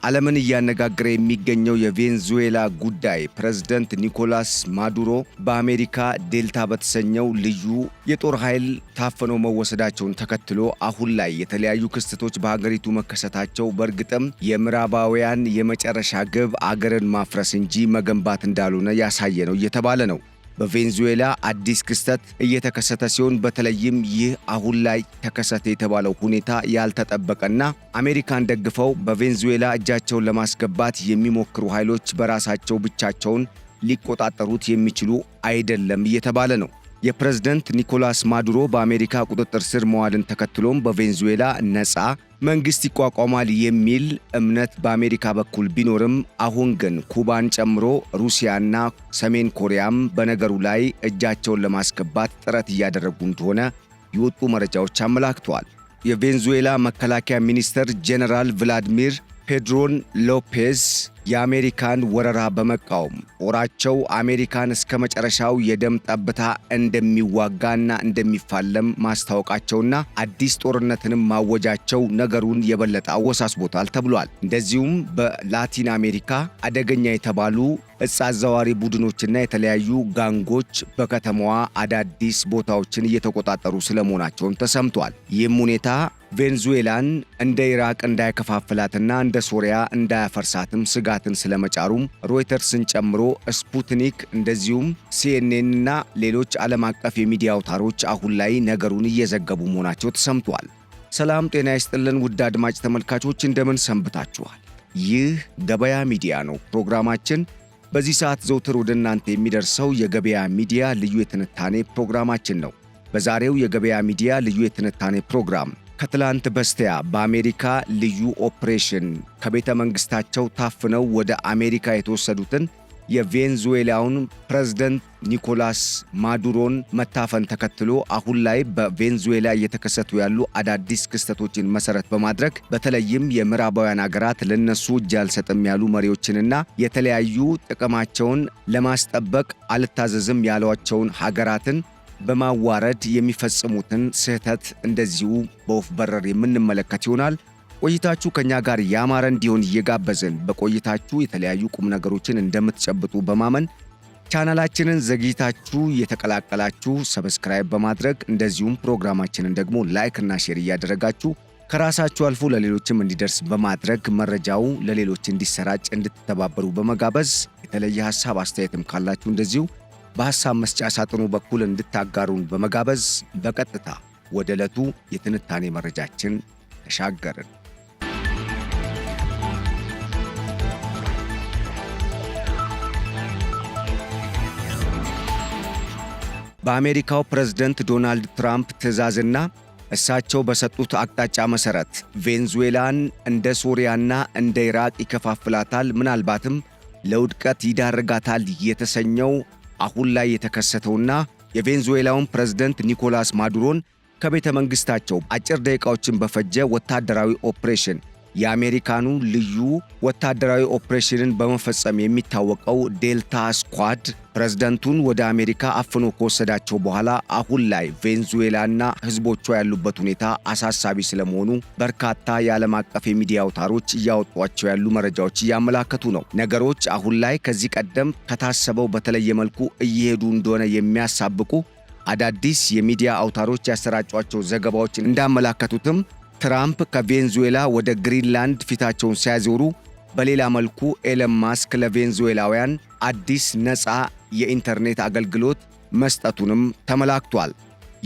ዓለምን እያነጋገረ የሚገኘው የቬንዙዌላ ጉዳይ ፕሬዝዳንት ኒኮላስ ማዱሮ በአሜሪካ ዴልታ በተሰኘው ልዩ የጦር ኃይል ታፍነው መወሰዳቸውን ተከትሎ አሁን ላይ የተለያዩ ክስተቶች በሀገሪቱ መከሰታቸው በእርግጥም የምዕራባውያን የመጨረሻ ግብ አገርን ማፍረስ እንጂ መገንባት እንዳልሆነ ያሳየ ነው እየተባለ ነው። በቬንዙዌላ አዲስ ክስተት እየተከሰተ ሲሆን በተለይም ይህ አሁን ላይ ተከሰተ የተባለው ሁኔታ ያልተጠበቀና አሜሪካን ደግፈው በቬንዙዌላ እጃቸውን ለማስገባት የሚሞክሩ ኃይሎች በራሳቸው ብቻቸውን ሊቆጣጠሩት የሚችሉ አይደለም እየተባለ ነው። የፕሬዝዳንት ኒኮላስ ማዱሮ በአሜሪካ ቁጥጥር ስር መዋልን ተከትሎም በቬንዙዌላ ነፃ መንግስት ይቋቋማል የሚል እምነት በአሜሪካ በኩል ቢኖርም አሁን ግን ኩባን ጨምሮ ሩሲያና ሰሜን ኮሪያም በነገሩ ላይ እጃቸውን ለማስገባት ጥረት እያደረጉ እንደሆነ የወጡ መረጃዎች አመላክተዋል። የቬንዙዌላ መከላከያ ሚኒስትር ጄኔራል ቭላዲሚር ፔድሮን ሎፔዝ የአሜሪካን ወረራ በመቃወም ጦራቸው አሜሪካን እስከ መጨረሻው የደም ጠብታ እንደሚዋጋና እንደሚፋለም ማስታወቃቸውና አዲስ ጦርነትንም ማወጃቸው ነገሩን የበለጠ አወሳስቦታል ተብሏል። እንደዚሁም በላቲን አሜሪካ አደገኛ የተባሉ እጽ አዘዋሪ ቡድኖችና የተለያዩ ጋንጎች በከተማዋ አዳዲስ ቦታዎችን እየተቆጣጠሩ ስለመሆናቸውም ተሰምቷል። ይህም ሁኔታ ቬንዙዌላን እንደ ኢራቅ እንዳይከፋፍላትና እንደ ሶሪያ እንዳያፈርሳትም ስጋትን ስለመጫሩም ሮይተርስን ጨምሮ ስፑትኒክ እንደዚሁም ሲኤንኤን እና ሌሎች ዓለም አቀፍ የሚዲያ አውታሮች አሁን ላይ ነገሩን እየዘገቡ መሆናቸው ተሰምቷል። ሰላም ጤና ይስጥልን ውድ አድማጭ ተመልካቾች እንደምን ሰንብታችኋል? ይህ ገበያ ሚዲያ ነው። ፕሮግራማችን በዚህ ሰዓት ዘውትር ወደ እናንተ የሚደርሰው የገበያ ሚዲያ ልዩ የትንታኔ ፕሮግራማችን ነው። በዛሬው የገበያ ሚዲያ ልዩ የትንታኔ ፕሮግራም ከትላንት በስቲያ በአሜሪካ ልዩ ኦፕሬሽን ከቤተ መንግስታቸው ታፍነው ወደ አሜሪካ የተወሰዱትን የቬንዙዌላውን ፕሬዝዳንት ኒኮላስ ማዱሮን መታፈን ተከትሎ አሁን ላይ በቬንዙዌላ እየተከሰቱ ያሉ አዳዲስ ክስተቶችን መሰረት በማድረግ በተለይም የምዕራባውያን ሀገራት ለነሱ እጅ አልሰጥም ያሉ መሪዎችንና የተለያዩ ጥቅማቸውን ለማስጠበቅ አልታዘዝም ያሏቸውን ሀገራትን በማዋረድ የሚፈጽሙትን ስህተት እንደዚሁ በወፍ በረር የምንመለከት ይሆናል። ቆይታችሁ ከኛ ጋር ያማረ እንዲሆን እየጋበዝን በቆይታችሁ የተለያዩ ቁም ነገሮችን እንደምትጨብጡ በማመን ቻናላችንን ዘግይታችሁ የተቀላቀላችሁ ሰብስክራይብ በማድረግ እንደዚሁም ፕሮግራማችንን ደግሞ ላይክ እና ሼር እያደረጋችሁ ከራሳችሁ አልፎ ለሌሎችም እንዲደርስ በማድረግ መረጃው ለሌሎች እንዲሰራጭ እንድትተባበሩ በመጋበዝ የተለየ ሐሳብ አስተያየትም ካላችሁ እንደዚሁ በሐሳብ መስጫ ሳጥኑ በኩል እንድታጋሩን በመጋበዝ በቀጥታ ወደ ዕለቱ የትንታኔ መረጃችን ተሻገርን። በአሜሪካው ፕሬዝዳንት ዶናልድ ትራምፕ ትዕዛዝና እሳቸው በሰጡት አቅጣጫ መሰረት ቬንዙዌላን እንደ ሶሪያና እንደ ኢራቅ ይከፋፍላታል፣ ምናልባትም ለውድቀት ይዳርጋታል የተሰኘው አሁን ላይ የተከሰተውና የቬንዙዌላውን ፕሬዝዳንት ኒኮላስ ማዱሮን ከቤተ መንግስታቸው አጭር ደቂቃዎችን በፈጀ ወታደራዊ ኦፕሬሽን የአሜሪካኑ ልዩ ወታደራዊ ኦፕሬሽንን በመፈጸም የሚታወቀው ዴልታ ስኳድ ፕሬዝዳንቱን ወደ አሜሪካ አፍኖ ከወሰዳቸው በኋላ አሁን ላይ ቬንዙዌላና ህዝቦቿ ያሉበት ሁኔታ አሳሳቢ ስለመሆኑ በርካታ የዓለም አቀፍ የሚዲያ አውታሮች እያወጧቸው ያሉ መረጃዎች እያመላከቱ ነው። ነገሮች አሁን ላይ ከዚህ ቀደም ከታሰበው በተለየ መልኩ እየሄዱ እንደሆነ የሚያሳብቁ አዳዲስ የሚዲያ አውታሮች ያሰራጯቸው ዘገባዎች እንዳመላከቱትም ትራምፕ ከቬንዙዌላ ወደ ግሪንላንድ ፊታቸውን ሲያዞሩ፣ በሌላ መልኩ ኤለን ማስክ ለቬንዙዌላውያን አዲስ ነፃ የኢንተርኔት አገልግሎት መስጠቱንም ተመላክቷል።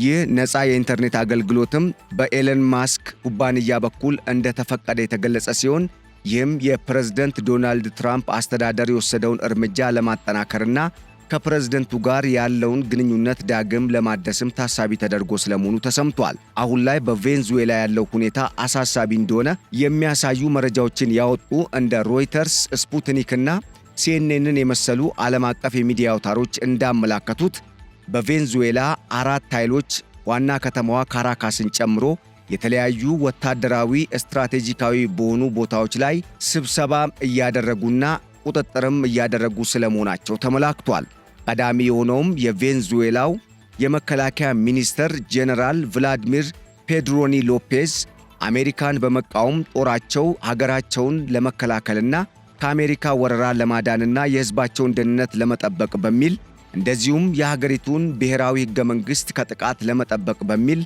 ይህ ነፃ የኢንተርኔት አገልግሎትም በኤለን ማስክ ኩባንያ በኩል እንደተፈቀደ የተገለጸ ሲሆን ይህም የፕሬዝዳንት ዶናልድ ትራምፕ አስተዳደር የወሰደውን እርምጃ ለማጠናከርና ከፕሬዝዳንቱ ጋር ያለውን ግንኙነት ዳግም ለማደስም ታሳቢ ተደርጎ ስለመሆኑ ተሰምቷል። አሁን ላይ በቬንዙዌላ ያለው ሁኔታ አሳሳቢ እንደሆነ የሚያሳዩ መረጃዎችን ያወጡ እንደ ሮይተርስ፣ ስፑትኒክና ሲኤንኤንን የመሰሉ ዓለም አቀፍ የሚዲያ አውታሮች እንዳመላከቱት በቬንዙዌላ 4 ኃይሎች ዋና ከተማዋ ካራካስን ጨምሮ የተለያዩ ወታደራዊ ስትራቴጂካዊ በሆኑ ቦታዎች ላይ ስብሰባ እያደረጉና ቁጥጥርም እያደረጉ ስለመሆናቸው ተመላክቷል። ቀዳሚ የሆነውም የቬንዙዌላው የመከላከያ ሚኒስትር ጄኔራል ቭላዲሚር ፔድሮኒ ሎፔዝ አሜሪካን በመቃወም ጦራቸው ሀገራቸውን ለመከላከልና ከአሜሪካ ወረራ ለማዳንና የሕዝባቸውን ደህንነት ለመጠበቅ በሚል እንደዚሁም የሀገሪቱን ብሔራዊ ሕገ መንግሥት ከጥቃት ለመጠበቅ በሚል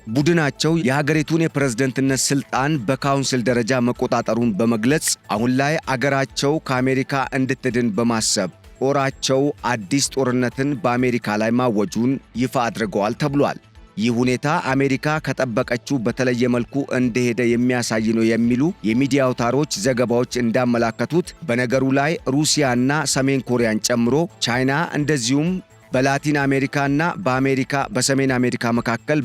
ቡድናቸው የሀገሪቱን የፕሬዝደንትነት ስልጣን በካውንስል ደረጃ መቆጣጠሩን በመግለጽ አሁን ላይ አገራቸው ከአሜሪካ እንድትድን በማሰብ ጦራቸው አዲስ ጦርነትን በአሜሪካ ላይ ማወጁን ይፋ አድርገዋል ተብሏል። ይህ ሁኔታ አሜሪካ ከጠበቀችው በተለየ መልኩ እንደሄደ የሚያሳይ ነው የሚሉ የሚዲያ አውታሮች ዘገባዎች እንዳመላከቱት በነገሩ ላይ ሩሲያና ሰሜን ኮሪያን ጨምሮ ቻይና እንደዚሁም በላቲን አሜሪካና በሰሜን አሜሪካ መካከል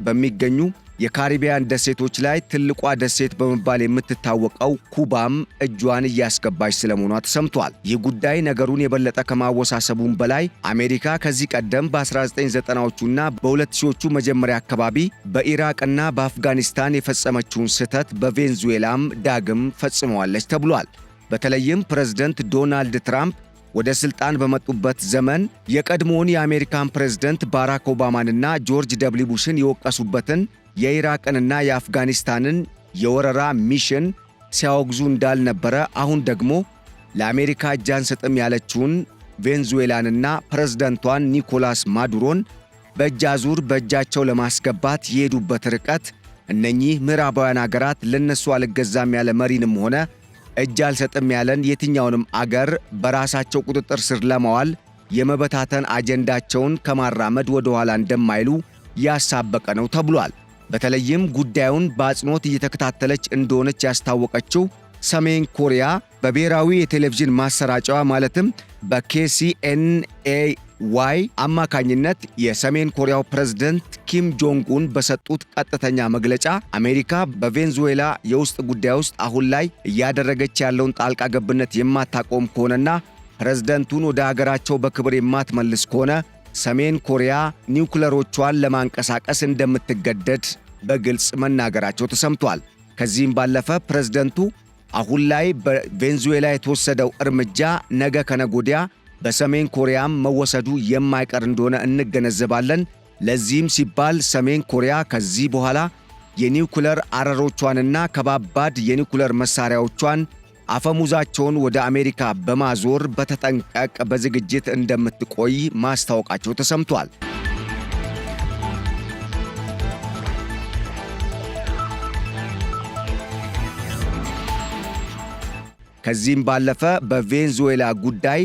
በሚገኙ የካሪቢያን ደሴቶች ላይ ትልቋ ደሴት በመባል የምትታወቀው ኩባም እጇን እያስገባች ስለመሆኗ ተሰምቷል። ይህ ጉዳይ ነገሩን የበለጠ ከማወሳሰቡም በላይ አሜሪካ ከዚህ ቀደም በ1990ዎቹና በ2000ዎቹ መጀመሪያ አካባቢ በኢራቅና በአፍጋኒስታን የፈጸመችውን ስህተት በቬንዙዌላም ዳግም ፈጽመዋለች ተብሏል። በተለይም ፕሬዝደንት ዶናልድ ትራምፕ ወደ ስልጣን በመጡበት ዘመን የቀድሞውን የአሜሪካን ፕሬዝደንት ባራክ ኦባማንና ጆርጅ ደብሊው ቡሽን የወቀሱበትን የኢራቅንና የአፍጋኒስታንን የወረራ ሚሽን ሲያወግዙ እንዳልነበረ አሁን ደግሞ ለአሜሪካ እጅ አንሰጥም ያለችውን ቬንዙዌላንና ፕሬዝደንቷን ኒኮላስ ማዱሮን በእጅ አዙር በእጃቸው ለማስገባት የሄዱበት ርቀት እነኚህ ምዕራባውያን አገራት ለነሱ አልገዛም ያለ መሪንም ሆነ እጅ አልሰጥም ያለን የትኛውንም አገር በራሳቸው ቁጥጥር ስር ለማዋል የመበታተን አጀንዳቸውን ከማራመድ ወደ ኋላ እንደማይሉ ያሳበቀ ነው ተብሏል። በተለይም ጉዳዩን በአጽንኦት እየተከታተለች እንደሆነች ያስታወቀችው ሰሜን ኮሪያ በብሔራዊ የቴሌቪዥን ማሰራጫዋ ማለትም በKCNA አማካኝነት የሰሜን ኮሪያው ፕሬዝደንት ኪም ጆንግ ኡን በሰጡት ቀጥተኛ መግለጫ አሜሪካ በቬንዙዌላ የውስጥ ጉዳይ ውስጥ አሁን ላይ እያደረገች ያለውን ጣልቃ ገብነት የማታቆም ከሆነና ፕሬዝደንቱን ወደ አገራቸው በክብር የማትመልስ ከሆነ ሰሜን ኮሪያ ኒውክለሮቿን ለማንቀሳቀስ እንደምትገደድ በግልጽ መናገራቸው ተሰምቷል። ከዚህም ባለፈ ፕሬዝደንቱ አሁን ላይ በቬንዙዌላ የተወሰደው እርምጃ ነገ ከነገ ወዲያ በሰሜን ኮሪያም መወሰዱ የማይቀር እንደሆነ እንገነዘባለን። ለዚህም ሲባል ሰሜን ኮሪያ ከዚህ በኋላ የኒውክለር አረሮቿንና ከባባድ የኒውክለር መሳሪያዎቿን አፈሙዛቸውን ወደ አሜሪካ በማዞር በተጠንቀቅ በዝግጅት እንደምትቆይ ማስታወቃቸው ተሰምቷል። ከዚህም ባለፈ በቬንዙዌላ ጉዳይ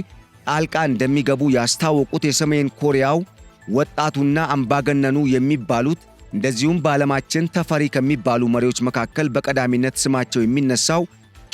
ጣልቃ እንደሚገቡ ያስታወቁት የሰሜን ኮሪያው ወጣቱና አምባገነኑ የሚባሉት እንደዚሁም በዓለማችን ተፈሪ ከሚባሉ መሪዎች መካከል በቀዳሚነት ስማቸው የሚነሳው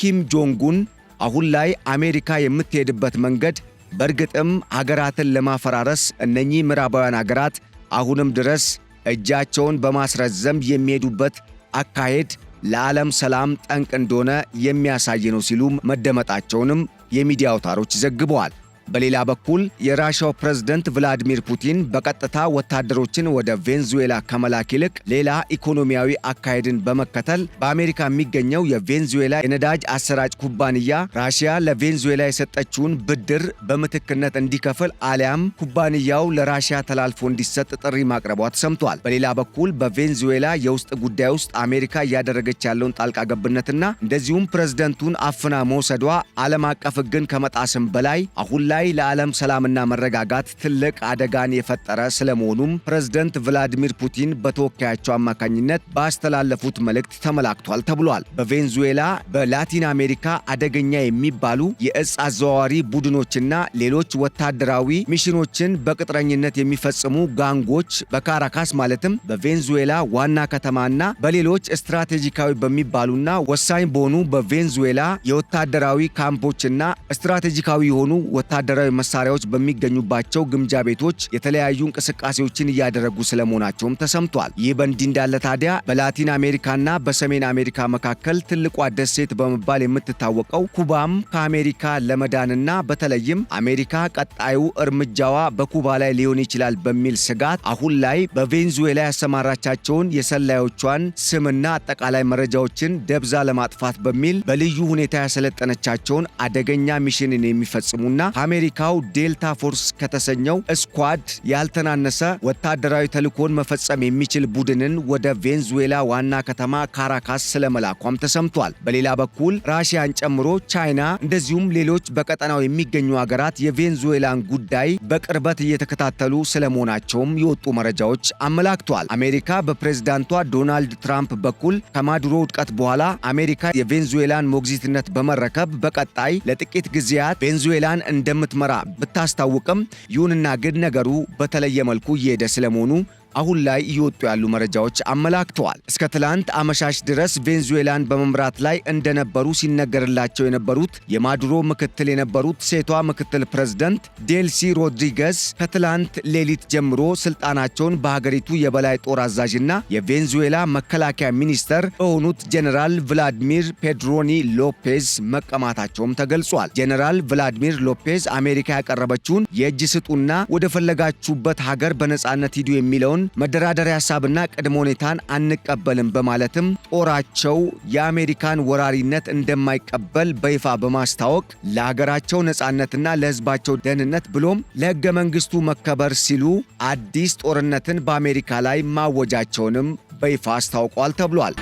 ኪም ጆንግ ኡን አሁን ላይ አሜሪካ የምትሄድበት መንገድ በእርግጥም ሀገራትን ለማፈራረስ እነኚህ ምዕራባውያን ሀገራት አሁንም ድረስ እጃቸውን በማስረዘም የሚሄዱበት አካሄድ ለዓለም ሰላም ጠንቅ እንደሆነ የሚያሳይ ነው ሲሉ መደመጣቸውንም የሚዲያ አውታሮች ዘግበዋል። በሌላ በኩል የራሻው ፕሬዝደንት ቭላዲሚር ፑቲን በቀጥታ ወታደሮችን ወደ ቬንዙዌላ ከመላክ ይልቅ ሌላ ኢኮኖሚያዊ አካሄድን በመከተል በአሜሪካ የሚገኘው የቬንዙዌላ የነዳጅ አሰራጭ ኩባንያ ራሽያ ለቬንዙዌላ የሰጠችውን ብድር በምትክነት እንዲከፍል አሊያም ኩባንያው ለራሽያ ተላልፎ እንዲሰጥ ጥሪ ማቅረቧ ተሰምቷል። በሌላ በኩል በቬንዙዌላ የውስጥ ጉዳይ ውስጥ አሜሪካ እያደረገች ያለውን ጣልቃ ገብነትና እንደዚሁም ፕሬዝደንቱን አፍና መውሰዷ ዓለም አቀፍ ሕግን ከመጣስም በላይ አሁን ላይ ለዓለም ሰላምና መረጋጋት ትልቅ አደጋን የፈጠረ ስለመሆኑም ፕሬዝደንት ቭላዲሚር ፑቲን በተወካያቸው አማካኝነት ባስተላለፉት መልእክት ተመላክቷል ተብሏል። በቬንዙዌላ በላቲን አሜሪካ አደገኛ የሚባሉ የእጽ አዘዋዋሪ ቡድኖችና ሌሎች ወታደራዊ ሚሽኖችን በቅጥረኝነት የሚፈጽሙ ጋንጎች በካራካስ ማለትም በቬንዙዌላ ዋና ከተማና በሌሎች ስትራቴጂካዊ በሚባሉና ወሳኝ በሆኑ በቬንዙዌላ የወታደራዊ ካምፖችና ስትራቴጂካዊ የሆኑ ወታደራዊ መሳሪያዎች በሚገኙባቸው ግምጃ ቤቶች የተለያዩ እንቅስቃሴዎችን እያደረጉ ስለመሆናቸውም ተሰምቷል። ይህ በእንዲህ እንዳለ ታዲያ በላቲን አሜሪካና በሰሜን አሜሪካ መካከል ትልቋ ደሴት በመባል የምትታወቀው ኩባም ከአሜሪካ ለመዳንና በተለይም አሜሪካ ቀጣዩ እርምጃዋ በኩባ ላይ ሊሆን ይችላል በሚል ስጋት አሁን ላይ በቬንዙዌላ ያሰማራቻቸውን የሰላዮቿን ስምና አጠቃላይ መረጃዎችን ደብዛ ለማጥፋት በሚል በልዩ ሁኔታ ያሰለጠነቻቸውን አደገኛ ሚሽንን የሚፈጽሙና የአሜሪካው ዴልታ ፎርስ ከተሰኘው ስኳድ ያልተናነሰ ወታደራዊ ተልዕኮን መፈጸም የሚችል ቡድንን ወደ ቬንዙዌላ ዋና ከተማ ካራካስ ስለመላኳም ተሰምቷል። በሌላ በኩል ራሽያን ጨምሮ ቻይና እንደዚሁም ሌሎች በቀጠናው የሚገኙ ሀገራት የቬንዙዌላን ጉዳይ በቅርበት እየተከታተሉ ስለመሆናቸውም የወጡ መረጃዎች አመላክቷል። አሜሪካ በፕሬዝዳንቷ ዶናልድ ትራምፕ በኩል ከማዱሮ ውድቀት በኋላ አሜሪካ የቬንዙዌላን ሞግዚትነት በመረከብ በቀጣይ ለጥቂት ጊዜያት ቬንዙዌላን እንደምትመራ ብታስታውቅም ይሁንና ግን ነገሩ በተለየ መልኩ እየሄደ ስለመሆኑ አሁን ላይ እየወጡ ያሉ መረጃዎች አመላክተዋል። እስከ ትላንት አመሻሽ ድረስ ቬንዙዌላን በመምራት ላይ እንደነበሩ ሲነገርላቸው የነበሩት የማዱሮ ምክትል የነበሩት ሴቷ ምክትል ፕሬዝዳንት ዴልሲ ሮድሪገዝ ከትላንት ሌሊት ጀምሮ ስልጣናቸውን በሀገሪቱ የበላይ ጦር አዛዥና የቬንዙዌላ መከላከያ ሚኒስተር በሆኑት ጀነራል ቭላዲሚር ፔድሮኒ ሎፔዝ መቀማታቸውም ተገልጿል። ጀነራል ቭላዲሚር ሎፔዝ አሜሪካ ያቀረበችውን የእጅ ስጡና ወደ ፈለጋችሁበት ሀገር በነጻነት ሂዱ የሚለውን መደራደሪያ ሐሳብና ቅድመ ሁኔታን አንቀበልም በማለትም ጦራቸው የአሜሪካን ወራሪነት እንደማይቀበል በይፋ በማስታወቅ ለሀገራቸው ነጻነትና ለሕዝባቸው ደህንነት ብሎም ለሕገ መንግስቱ መከበር ሲሉ አዲስ ጦርነትን በአሜሪካ ላይ ማወጃቸውንም በይፋ አስታውቋል ተብሏል።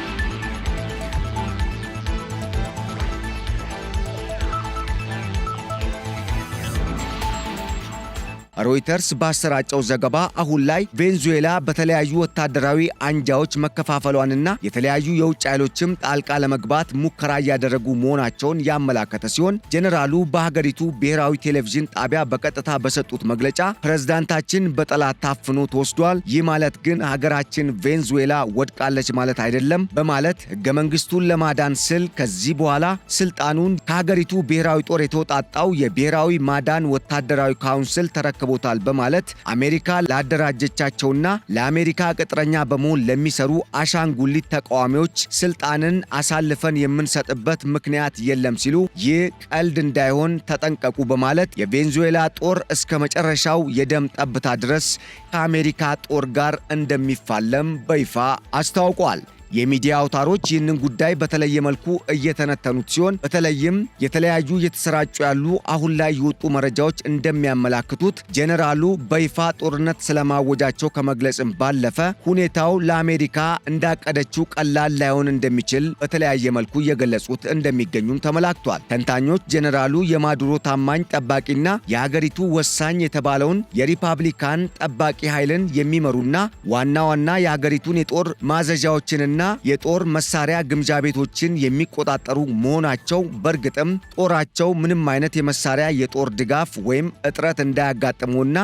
ሮይተርስ ባሰራጨው ዘገባ አሁን ላይ ቬንዙዌላ በተለያዩ ወታደራዊ አንጃዎች መከፋፈሏንና የተለያዩ የውጭ ኃይሎችም ጣልቃ ለመግባት ሙከራ እያደረጉ መሆናቸውን ያመላከተ ሲሆን ጀነራሉ በሀገሪቱ ብሔራዊ ቴሌቪዥን ጣቢያ በቀጥታ በሰጡት መግለጫ ፕሬዝዳንታችን በጠላት ታፍኖ ተወስዷል፣ ይህ ማለት ግን ሀገራችን ቬንዙዌላ ወድቃለች ማለት አይደለም በማለት ሕገ መንግስቱን ለማዳን ስል ከዚህ በኋላ ስልጣኑን ከሀገሪቱ ብሔራዊ ጦር የተወጣጣው የብሔራዊ ማዳን ወታደራዊ ካውንስል ተረክቧል በማለት አሜሪካ ላደራጀቻቸውና ለአሜሪካ ቅጥረኛ በመሆን ለሚሰሩ አሻንጉሊት ተቃዋሚዎች ስልጣንን አሳልፈን የምንሰጥበት ምክንያት የለም ሲሉ ይህ ቀልድ እንዳይሆን ተጠንቀቁ በማለት የቬንዙዌላ ጦር እስከ መጨረሻው የደም ጠብታ ድረስ ከአሜሪካ ጦር ጋር እንደሚፋለም በይፋ አስታውቋል። የሚዲያ አውታሮች ይህንን ጉዳይ በተለየ መልኩ እየተነተኑት ሲሆን በተለይም የተለያዩ እየተሰራጩ ያሉ አሁን ላይ የወጡ መረጃዎች እንደሚያመላክቱት ጀነራሉ በይፋ ጦርነት ስለማወጃቸው ከመግለጽም ባለፈ ሁኔታው ለአሜሪካ እንዳቀደችው ቀላል ላይሆን እንደሚችል በተለያየ መልኩ እየገለጹት እንደሚገኙም ተመላክቷል። ተንታኞች ጀነራሉ የማዱሮ ታማኝ ጠባቂና የሀገሪቱ ወሳኝ የተባለውን የሪፐብሊካን ጠባቂ ኃይልን የሚመሩና ዋና ዋና የሀገሪቱን የጦር ማዘዣዎችንና የጦር መሳሪያ ግምጃ ቤቶችን የሚቆጣጠሩ መሆናቸው በእርግጥም ጦራቸው ምንም አይነት የመሳሪያ የጦር ድጋፍ ወይም እጥረት እንዳያጋጥመውና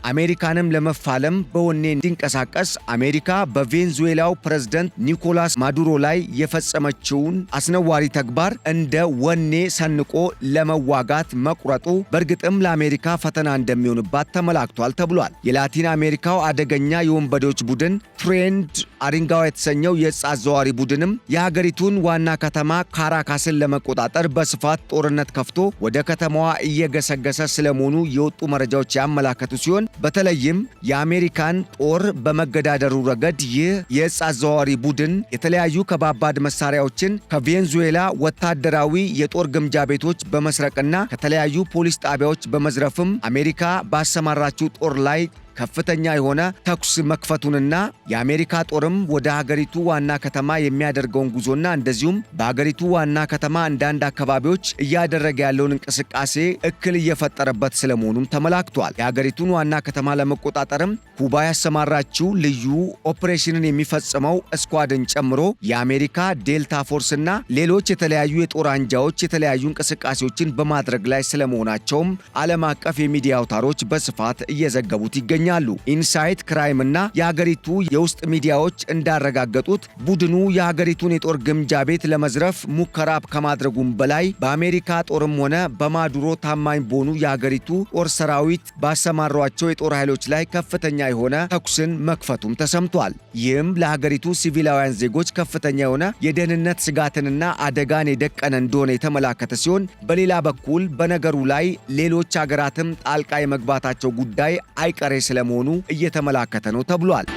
አሜሪካንም ለመፋለም በወኔ እንዲንቀሳቀስ አሜሪካ በቬንዙዌላው ፕሬዝዳንት ኒኮላስ ማዱሮ ላይ የፈጸመችውን አስነዋሪ ተግባር እንደ ወኔ ሰንቆ ለመዋጋት መቁረጡ በእርግጥም ለአሜሪካ ፈተና እንደሚሆንባት ተመላክቷል ተብሏል። የላቲን አሜሪካው አደገኛ የወንበዴዎች ቡድን ትሬንድ አሪንጋው የተሰኘው የዕፅ አዘዋዋሪ ቡድንም የሀገሪቱን ዋና ከተማ ካራካስን ለመቆጣጠር በስፋት ጦርነት ከፍቶ ወደ ከተማዋ እየገሰገሰ ስለመሆኑ የወጡ መረጃዎች ያመላከቱ ሲሆን በተለይም የአሜሪካን ጦር በመገዳደሩ ረገድ ይህ የዕፅ አዘዋዋሪ ቡድን የተለያዩ ከባባድ መሳሪያዎችን ከቬንዙዌላ ወታደራዊ የጦር ግምጃ ቤቶች በመስረቅና ከተለያዩ ፖሊስ ጣቢያዎች በመዝረፍም አሜሪካ ባሰማራችው ጦር ላይ ከፍተኛ የሆነ ተኩስ መክፈቱንና የአሜሪካ ጦርም ወደ ሀገሪቱ ዋና ከተማ የሚያደርገውን ጉዞና እንደዚሁም በሀገሪቱ ዋና ከተማ አንዳንድ አካባቢዎች እያደረገ ያለውን እንቅስቃሴ እክል እየፈጠረበት ስለመሆኑም ተመላክቷል። የሀገሪቱን ዋና ከተማ ለመቆጣጠርም ኩባ ያሰማራችው ልዩ ኦፕሬሽንን የሚፈጽመው ስኳድን ጨምሮ የአሜሪካ ዴልታ ፎርስና ሌሎች የተለያዩ የጦር አንጃዎች የተለያዩ እንቅስቃሴዎችን በማድረግ ላይ ስለመሆናቸውም ዓለም አቀፍ የሚዲያ አውታሮች በስፋት እየዘገቡት ይገኛሉ። ኢንሳይት ክራይም እና የሀገሪቱ የውስጥ ሚዲያዎች እንዳረጋገጡት ቡድኑ የሀገሪቱን የጦር ግምጃ ቤት ለመዝረፍ ሙከራ ከማድረጉም በላይ በአሜሪካ ጦርም ሆነ በማዱሮ ታማኝ በሆኑ የሀገሪቱ ጦር ሰራዊት ባሰማሯቸው የጦር ኃይሎች ላይ ከፍተኛ የሆነ ተኩስን መክፈቱም ተሰምቷል። ይህም ለሀገሪቱ ሲቪላውያን ዜጎች ከፍተኛ የሆነ የደህንነት ስጋትንና አደጋን የደቀነ እንደሆነ የተመላከተ ሲሆን በሌላ በኩል በነገሩ ላይ ሌሎች ሀገራትም ጣልቃ የመግባታቸው ጉዳይ አይቀሬ ስለመሆኑ እየተመላከተ ነው ተብሏል።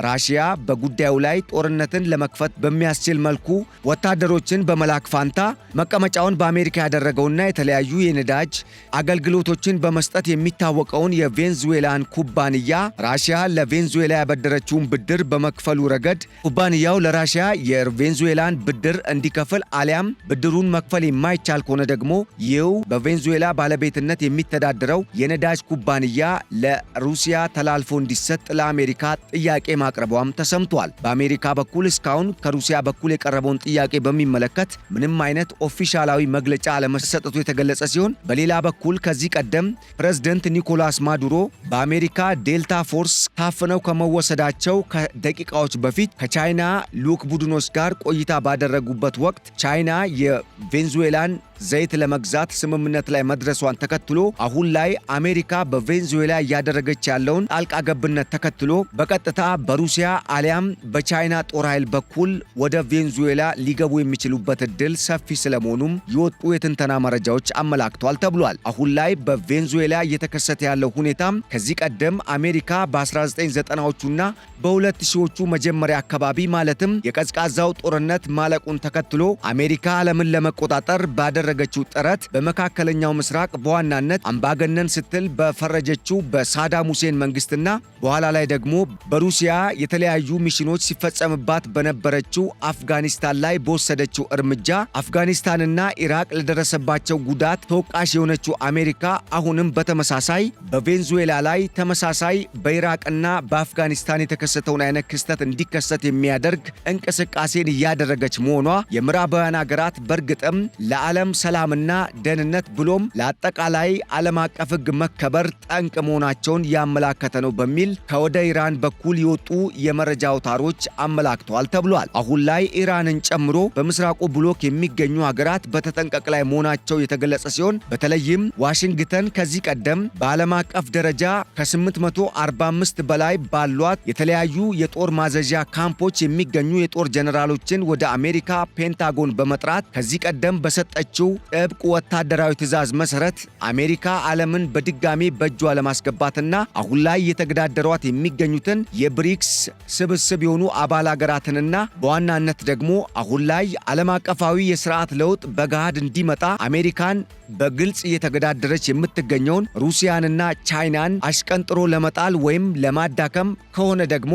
ራሽያ በጉዳዩ ላይ ጦርነትን ለመክፈት በሚያስችል መልኩ ወታደሮችን በመላክ ፋንታ መቀመጫውን በአሜሪካ ያደረገውና የተለያዩ የነዳጅ አገልግሎቶችን በመስጠት የሚታወቀውን የቬንዙዌላን ኩባንያ ራሽያ ለቬንዙዌላ ያበደረችውን ብድር በመክፈሉ ረገድ ኩባንያው ለራሽያ የቬንዙዌላን ብድር እንዲከፍል አሊያም ብድሩን መክፈል የማይቻል ከሆነ ደግሞ ይው በቬንዙዌላ ባለቤትነት የሚተዳደረው የነዳጅ ኩባንያ ለሩሲያ ተላልፎ እንዲሰጥ ለአሜሪካ ጥያቄ ማቅረቧም ተሰምቷል። በአሜሪካ በኩል እስካሁን ከሩሲያ በኩል የቀረበውን ጥያቄ በሚመለከት ምንም አይነት ኦፊሻላዊ መግለጫ አለመሰጠቱ የተገለጸ ሲሆን በሌላ በኩል ከዚህ ቀደም ፕሬዝዳንት ኒኮላስ ማዱሮ በአሜሪካ ዴልታ ፎርስ ታፍነው ከመወሰዳቸው ከደቂቃዎች በፊት ከቻይና ልዑክ ቡድኖች ጋር ቆይታ ባደረጉበት ወቅት ቻይና የቬንዙዌላን ዘይት ለመግዛት ስምምነት ላይ መድረሷን ተከትሎ አሁን ላይ አሜሪካ በቬንዙዌላ እያደረገች ያለውን ጣልቃ ገብነት ተከትሎ በቀጥታ በሩሲያ አሊያም በቻይና ጦር ኃይል በኩል ወደ ቬንዙዌላ ሊገቡ የሚችሉበት እድል ሰፊ ስለመሆኑም የወጡ የትንተና መረጃዎች አመላክቷል ተብሏል። አሁን ላይ በቬንዙዌላ እየተከሰተ ያለው ሁኔታም ከዚህ ቀደም አሜሪካ በ1990ዎቹና በ2000ዎቹ መጀመሪያ አካባቢ ማለትም የቀዝቃዛው ጦርነት ማለቁን ተከትሎ አሜሪካ ዓለምን ለመቆጣጠር ባደረገችው ጥረት በመካከለኛው ምስራቅ በዋናነት አምባገነን ስትል በፈረጀችው በሳዳም ሁሴን መንግስትና በኋላ ላይ ደግሞ በሩሲያ የተለያዩ ሚሽኖች ሲፈጸምባት በነበረችው አፍጋኒስታን ላይ በወሰደችው እርምጃ አፍጋኒስታንና ኢራቅ ለደረሰባቸው ጉዳት ተወቃሽ የሆነችው አሜሪካ አሁንም በተመሳሳይ በቬንዙዌላ ላይ ተመሳሳይ በኢራቅና በአፍጋኒስታን የተከሰተውን አይነት ክስተት እንዲከሰት የሚያደርግ እንቅስቃሴን እያደረገች መሆኗ የምዕራባውያን ሀገራት በእርግጥም ለዓለም ሰላምና ደህንነት ብሎም ለአጠቃላይ ዓለም አቀፍ ሕግ መከበር ጠንቅ መሆናቸውን ያመላከተ ነው በሚል ከወደ ኢራን በኩል የወጡ የመረጃ አውታሮች አመላክተዋል ተብሏል። አሁን ላይ ኢራንን ጨምሮ በምስራቁ ብሎክ የሚገኙ ሀገራት በተጠንቀቅ ላይ መሆናቸው የተገለጸ ሲሆን በተለይም ዋሽንግተን ከዚህ ቀደም በዓለም አቀፍ ደረጃ ከ845 በላይ ባሏት የተለያዩ የጦር ማዘዣ ካምፖች የሚገኙ የጦር ጀነራሎችን ወደ አሜሪካ ፔንታጎን በመጥራት ከዚህ ቀደም በሰጠችው ጥብቅ ወታደራዊ ትዕዛዝ መሰረት አሜሪካ ዓለምን በድጋሚ በእጇ ለማስገባትና አሁን ላይ የተገዳደሯት የሚገኙትን የብሪክስ ስብስብ የሆኑ አባል ሀገራትንና በዋናነት ደግሞ አሁን ላይ ዓለም አቀፋዊ የስርዓት ለውጥ በገሃድ እንዲመጣ አሜሪካን በግልጽ እየተገዳደረች የምትገኘውን ሩሲያንና ቻይናን አሽቀንጥሮ ለመጣል ወይም ለማዳከም ከሆነ ደግሞ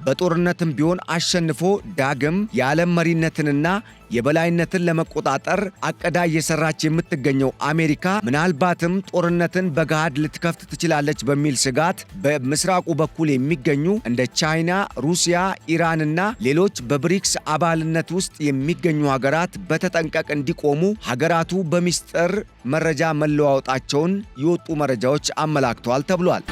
በጦርነትም ቢሆን አሸንፎ ዳግም የዓለም መሪነትንና የበላይነትን ለመቆጣጠር አቅዳ እየሰራች የምትገኘው አሜሪካ ምናልባትም ጦርነትን በገሃድ ልትከፍት ትችላለች በሚል ስጋት በምስራቁ በኩል የሚገኙ እንደ ቻይና፣ ሩሲያ፣ ኢራንና ሌሎች በብሪክስ አባልነት ውስጥ የሚገኙ ሀገራት በተጠንቀቅ እንዲቆሙ ሀገራቱ በሚስጥር መረጃ መለዋወጣቸውን የወጡ መረጃዎች አመላክተዋል ተብሏል።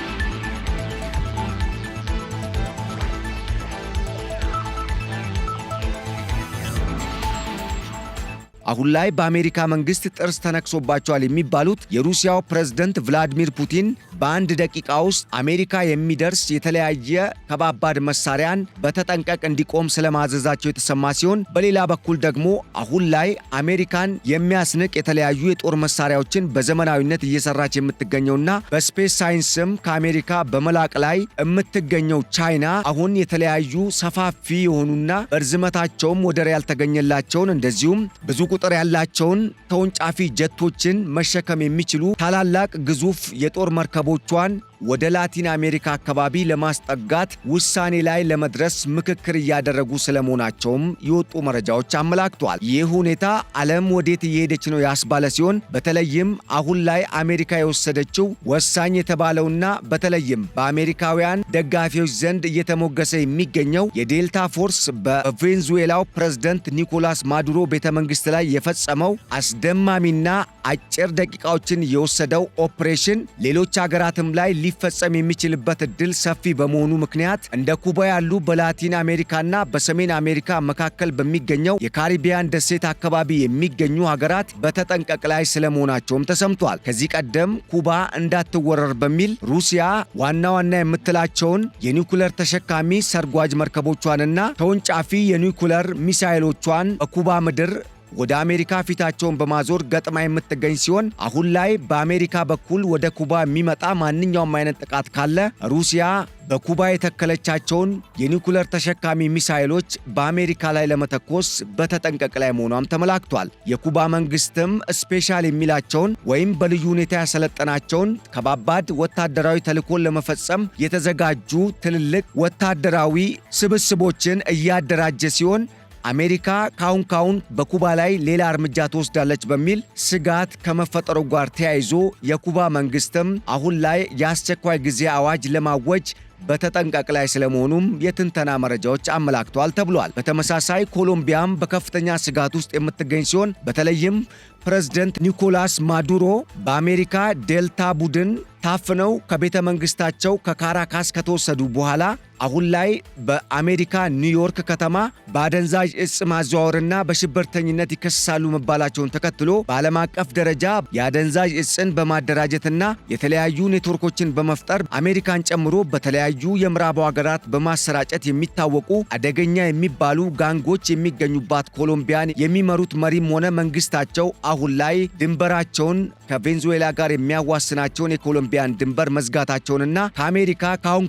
አሁን ላይ በአሜሪካ መንግስት ጥርስ ተነክሶባቸዋል የሚባሉት የሩሲያው ፕሬዝዳንት ቭላዲሚር ፑቲን በአንድ ደቂቃ ውስጥ አሜሪካ የሚደርስ የተለያየ ከባባድ መሳሪያን በተጠንቀቅ እንዲቆም ስለማዘዛቸው የተሰማ ሲሆን በሌላ በኩል ደግሞ አሁን ላይ አሜሪካን የሚያስንቅ የተለያዩ የጦር መሳሪያዎችን በዘመናዊነት እየሰራች የምትገኘውና በስፔስ ሳይንስም ከአሜሪካ በመላቅ ላይ የምትገኘው ቻይና አሁን የተለያዩ ሰፋፊ የሆኑና በርዝመታቸውም ወደር ያልተገኘላቸውን እንደዚሁም ብዙ ቁጥር ያላቸውን ተወንጫፊ ጀቶችን መሸከም የሚችሉ ታላላቅ ግዙፍ የጦር መርከቦቿን ወደ ላቲን አሜሪካ አካባቢ ለማስጠጋት ውሳኔ ላይ ለመድረስ ምክክር እያደረጉ ስለመሆናቸውም የወጡ መረጃዎች አመላክተዋል። ይህ ሁኔታ ዓለም ወዴት እየሄደች ነው ያስባለ ሲሆን በተለይም አሁን ላይ አሜሪካ የወሰደችው ወሳኝ የተባለውና በተለይም በአሜሪካውያን ደጋፊዎች ዘንድ እየተሞገሰ የሚገኘው የዴልታ ፎርስ በቬንዙዌላው ፕሬዝዳንት ኒኮላስ ማዱሮ ቤተመንግስት ላይ የፈጸመው አስደማሚና አጭር ደቂቃዎችን የወሰደው ኦፕሬሽን ሌሎች ሀገራትም ላይ ሊፈጸም የሚችልበት እድል ሰፊ በመሆኑ ምክንያት እንደ ኩባ ያሉ በላቲን አሜሪካና በሰሜን አሜሪካ መካከል በሚገኘው የካሪቢያን ደሴት አካባቢ የሚገኙ ሀገራት በተጠንቀቅ ላይ ስለመሆናቸውም ተሰምቷል። ከዚህ ቀደም ኩባ እንዳትወረር በሚል ሩሲያ ዋና ዋና የምትላቸውን የኒውክለር ተሸካሚ ሰርጓጅ መርከቦቿንና ተወንጫፊ የኒውክለር ሚሳይሎቿን በኩባ ምድር ወደ አሜሪካ ፊታቸውን በማዞር ገጥማ የምትገኝ ሲሆን አሁን ላይ በአሜሪካ በኩል ወደ ኩባ የሚመጣ ማንኛውም አይነት ጥቃት ካለ ሩሲያ በኩባ የተከለቻቸውን የኒውክሌር ተሸካሚ ሚሳኤሎች በአሜሪካ ላይ ለመተኮስ በተጠንቀቅ ላይ መሆኗም ተመላክቷል። የኩባ መንግስትም ስፔሻል የሚላቸውን ወይም በልዩ ሁኔታ ያሰለጠናቸውን ከባባድ ወታደራዊ ተልዕኮን ለመፈጸም የተዘጋጁ ትልልቅ ወታደራዊ ስብስቦችን እያደራጀ ሲሆን አሜሪካ ካሁን በኩባ ላይ ሌላ እርምጃ ትወስዳለች በሚል ስጋት ከመፈጠሩ ጋር ተያይዞ የኩባ መንግስትም አሁን ላይ የአስቸኳይ ጊዜ አዋጅ ለማወጅ በተጠንቀቅ ላይ ስለመሆኑም የትንተና መረጃዎች አመላክተዋል ተብሏል። በተመሳሳይ ኮሎምቢያም በከፍተኛ ስጋት ውስጥ የምትገኝ ሲሆን በተለይም ፕሬዝዳንት ኒኮላስ ማዱሮ በአሜሪካ ዴልታ ቡድን ታፍነው ከቤተ መንግስታቸው ከካራካስ ከተወሰዱ በኋላ አሁን ላይ በአሜሪካ ኒውዮርክ ከተማ በአደንዛዥ እጽ ማዘዋወርና በሽብርተኝነት ይከሰሳሉ መባላቸውን ተከትሎ በዓለም አቀፍ ደረጃ የአደንዛዥ እጽን በማደራጀትና የተለያዩ ኔትወርኮችን በመፍጠር አሜሪካን ጨምሮ በተለያዩ የምዕራቡ ሀገራት በማሰራጨት የሚታወቁ አደገኛ የሚባሉ ጋንጎች የሚገኙባት ኮሎምቢያን የሚመሩት መሪም ሆነ መንግስታቸው አሁን ላይ ድንበራቸውን ከቬንዙዌላ ጋር የሚያዋስናቸውን የኮሎምቢያን ድንበር መዝጋታቸውንና ከአሜሪካ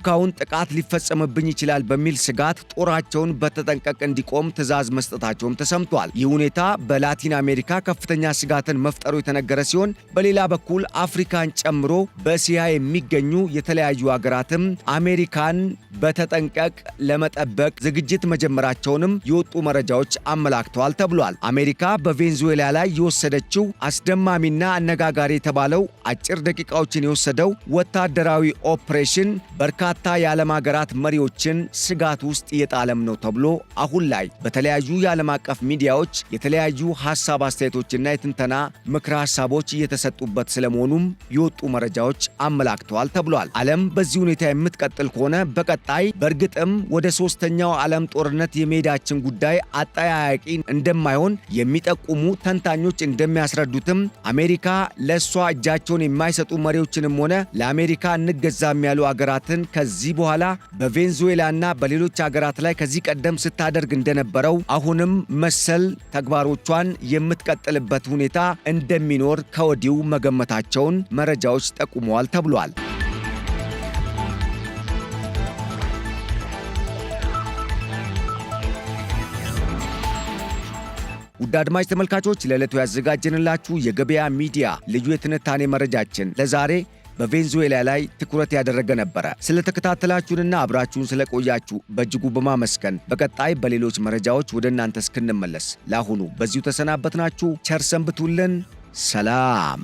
ካሁን ጥቃት ሊፈጸምብኝ ይችላል በሚል ስጋት ጦራቸውን በተጠንቀቅ እንዲቆም ትዕዛዝ መስጠታቸውም ተሰምቷል። ይህ ሁኔታ በላቲን አሜሪካ ከፍተኛ ስጋትን መፍጠሩ የተነገረ ሲሆን በሌላ በኩል አፍሪካን ጨምሮ በእስያ የሚገኙ የተለያዩ ሀገራትም አሜሪካን በተጠንቀቅ ለመጠበቅ ዝግጅት መጀመራቸውንም የወጡ መረጃዎች አመላክተዋል ተብሏል። አሜሪካ በቬንዙዌላ ላይ የወሰደችው አስደማሚና አነጋጋሪ የተባለው አጭር ደቂቃዎችን የወሰደው ወታደራዊ ኦፕሬሽን በርካታ የዓለም ሀገራት መሪዎችን ስጋት ውስጥ እየጣለም ነው ተብሎ አሁን ላይ በተለያዩ የዓለም አቀፍ ሚዲያዎች የተለያዩ ሐሳብ አስተያየቶችና የትንተና ምክረ ሐሳቦች እየተሰጡበት ስለመሆኑም የወጡ መረጃዎች አመላክተዋል ተብሏል። ዓለም በዚህ ሁኔታ የምትቀጥል ከሆነ በቀጣይ በእርግጥም ወደ ሶስተኛው ዓለም ጦርነት የመሄዳችን ጉዳይ አጠያያቂ እንደማይሆን የሚጠቁሙ ተንታኞች እንደሚያስረዱትም አሜሪካ ለሷ እጃቸውን የማይሰጡ መሪዎችንም ሆነ ለአሜሪካ እንገዛም ያሉ አገራትን ከዚህ በኋላ በቬንዙዌላና በሌሎች አገራት ላይ ከዚህ ቀደም ስታደርግ እንደነበረው አሁንም መሰል ተግባሮቿን የምትቀጥልበት ሁኔታ እንደሚኖር ከወዲሁ መገመታቸውን መረጃዎች ጠቁመዋል ተብሏል። ውድ አድማጭ ተመልካቾች ለዕለቱ ያዘጋጀንላችሁ የገበያ ሚዲያ ልዩ የትንታኔ መረጃችን ለዛሬ በቬንዙዌላ ላይ ትኩረት ያደረገ ነበረ። ስለተከታተላችሁንና አብራችሁን ስለቆያችሁ በእጅጉ በማመስገን በቀጣይ በሌሎች መረጃዎች ወደ እናንተ እስክንመለስ ለአሁኑ በዚሁ ተሰናበትናችሁ። ቸር ሰንብቱልን። ሰላም